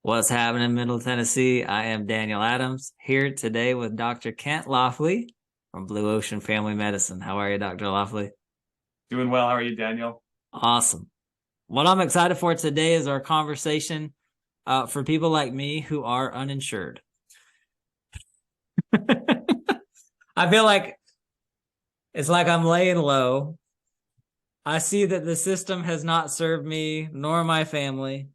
What's happening in Middle Tennessee? I am Daniel Adams here today with Dr. Kent Lofley from Blue Ocean Family Medicine. How are you, Dr. Lofley? Doing well. How are you, Daniel? Awesome. What I'm excited for today is our conversation for people like me who are uninsured. I feel like it's like I'm laying low. I see that the system has not served me nor my family.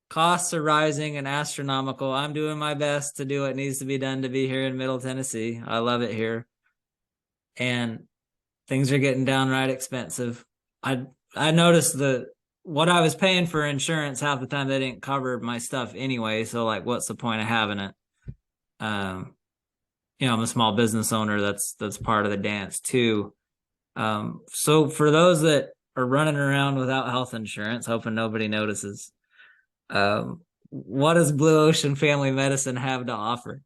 Costs are rising and astronomical. I'm doing my best to do what needs to be done to be here in Middle Tennessee. I love it here. And things are getting downright expensive. I noticed that what I was paying for insurance half the time they didn't cover my stuff anyway. So like, what's the point of having it? I'm a small business owner. That's part of the dance too. So for those that are running around without health insurance, hoping nobody notices, what does Blue Ocean Family Medicine have to offer?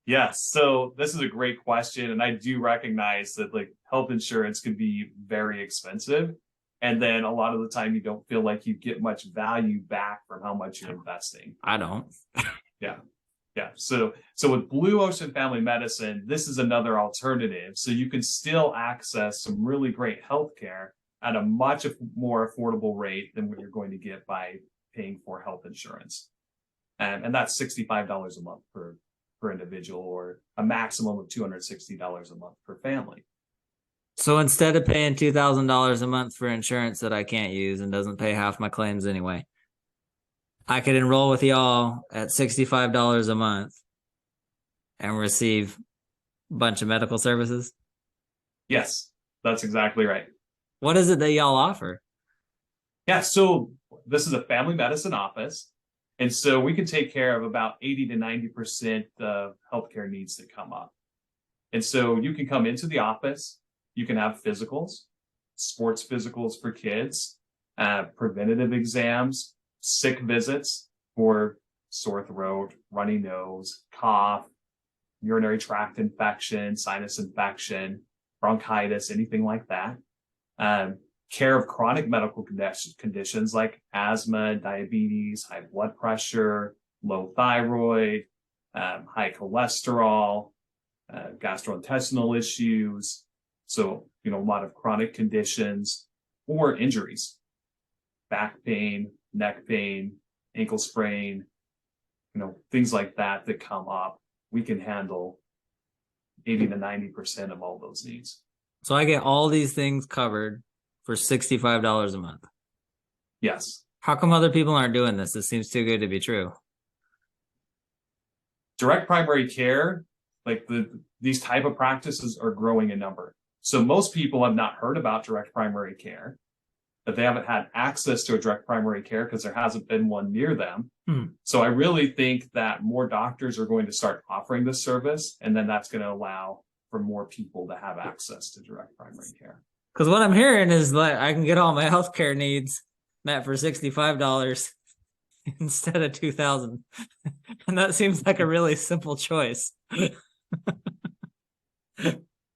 Yes. So this is a great question. And I do recognize that like health insurance can be very expensive. And then a lot of the time you don't feel like you get much value back from how much you're investing. I don't. Yeah. Yeah. So with Blue Ocean Family Medicine, this is another alternative. So you can still access some really great healthcare at a much more affordable rate than what you're going to get by paying for health insurance. And that's $65 a month per individual, or a maximum of $260 a month per family. So instead of paying $2,000 a month for insurance that I can't use and doesn't pay half my claims anyway, I could enroll with y'all at $65 a month and receive a bunch of medical services. Yes, that's exactly right. What is it that y'all offer? Yeah, so this is a family medicine office. And so we can take care of about 80 to 90% of healthcare needs that come up. And so you can come into the office, you can have physicals, sports physicals for kids, preventative exams, sick visits for sore throat, runny nose, cough, urinary tract infection, sinus infection, bronchitis, anything like that. Care of chronic medical conditions like asthma, diabetes, high blood pressure, low thyroid, high cholesterol, gastrointestinal issues. So, a lot of chronic conditions or injuries, back pain, neck pain, ankle sprain, things like that come up. We can handle 80 to 90% of all those needs. So I get all these things covered for $65 a month. Yes. How come other people aren't doing this? This seems too good to be true. Direct primary care, like these type of practices are growing in number. So most people have not heard about direct primary care, but they haven't had access to a direct primary care because there hasn't been one near them. So I really think that more doctors are going to start offering this service, and then that's going to allow for more people to have access to direct primary care. Because what I'm hearing is like I can get all my healthcare needs met for $65 instead of $2,000, and that seems like a really simple choice.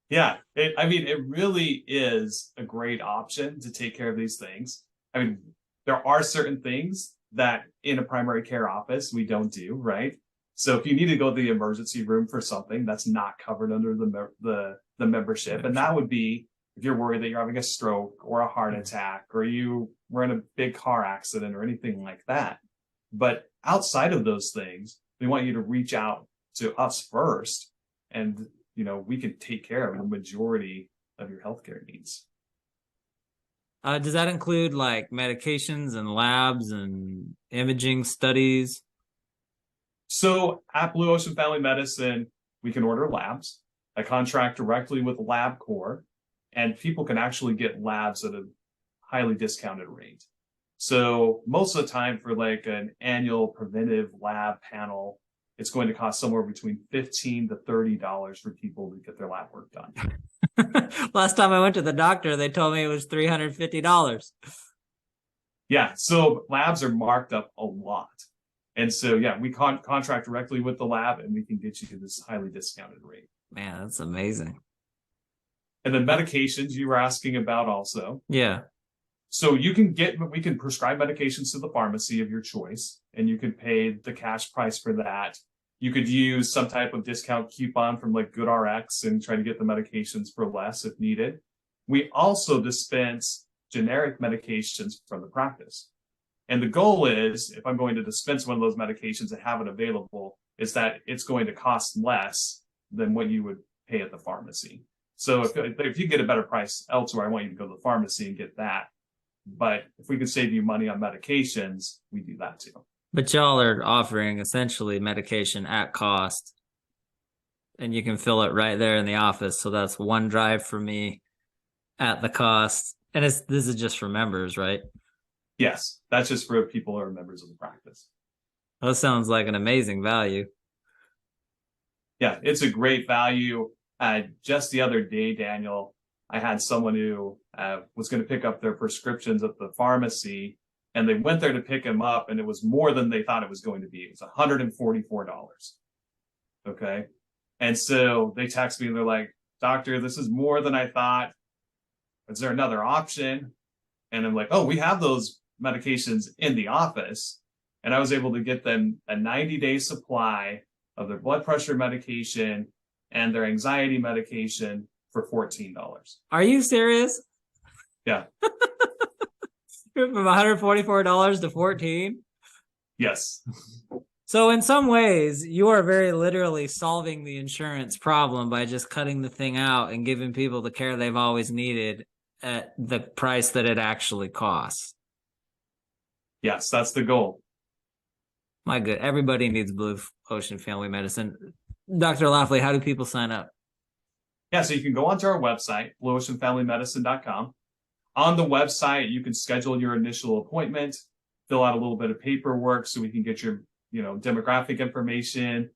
Yeah, it really is a great option to take care of these things. I mean, there are certain things that in a primary care office we don't do, right? So if you need to go to the emergency room for something, that's not covered under the membership, and that would be if you're worried that you're having a stroke or a heart attack or you were in a big car accident or anything like that. But outside of those things, we want you to reach out to us first, and we can take care of the majority of your healthcare needs. Does that include like medications and labs and imaging studies? So at Blue Ocean Family Medicine, we can order labs. I contract directly with LabCorp, and people can actually get labs at a highly discounted rate. So most of the time for like an annual preventive lab panel, it's going to cost somewhere between $15 to $30 for people to get their lab work done. Last time I went to the doctor, they told me it was $350. Yeah, so labs are marked up a lot. And so, yeah, we contract directly with the lab, and we can get you to this highly discounted rate. Man, that's amazing. And then medications you were asking about also. Yeah. So we can prescribe medications to the pharmacy of your choice, and you can pay the cash price for that. You could use some type of discount coupon from like GoodRx and try to get the medications for less if needed. We also dispense generic medications from the practice. And the goal is, if I'm going to dispense one of those medications and have it available, is that it's going to cost less than what you would pay at the pharmacy. So if you get a better price elsewhere, I want you to go to the pharmacy and get that. But if we could save you money on medications, we do that too. But y'all are offering essentially medication at cost, and you can fill it right there in the office. So that's one drive for me at the cost. And this is just for members, right? Yes, that's just for people who are members of the practice. That sounds like an amazing value. Yeah, it's a great value. Just the other day, Daniel, I had someone who was going to pick up their prescriptions at the pharmacy, and they went there to pick them up, and it was more than they thought it was going to be. It was $144. Okay. And so they text me and they're like, "Doctor, this is more than I thought. Is there another option?" And I'm like, "Oh, we have those medications in the office." And I was able to get them a 90-day supply of their blood pressure medication and their anxiety medication for $14. Are you serious? Yeah. From $144 to $14? Yes. So in some ways, you are very literally solving the insurance problem by just cutting the thing out and giving people the care they've always needed at the price that it actually costs. Yes, that's the goal. My good. Everybody needs Blue Ocean Family Medicine. Dr. Lofley, how do people sign up? Yeah, so you can go onto our website, blueoceanfamilymedicine.com. On the website, you can schedule your initial appointment, fill out a little bit of paperwork so we can get your, demographic information,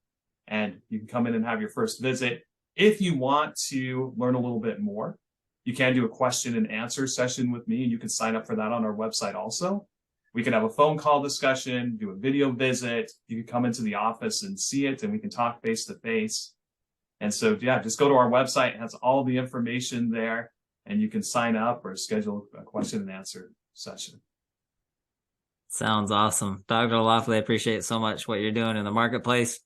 and you can come in and have your first visit. If you want to learn a little bit more, you can do a question and answer session with me, and you can sign up for that on our website also. We can have a phone call discussion, do a video visit. You can come into the office and see it, and we can talk face to face. And so, yeah, just go to our website. It has all the information there, and you can sign up or schedule a question and answer session. Sounds awesome. Dr. Lofley, I appreciate so much what you're doing in the marketplace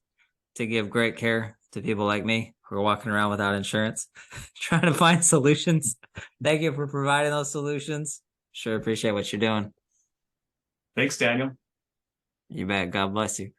to give great care to people like me who are walking around without insurance, trying to find solutions. Thank you for providing those solutions. Sure appreciate what you're doing. Thanks, Daniel. You bet. God bless you.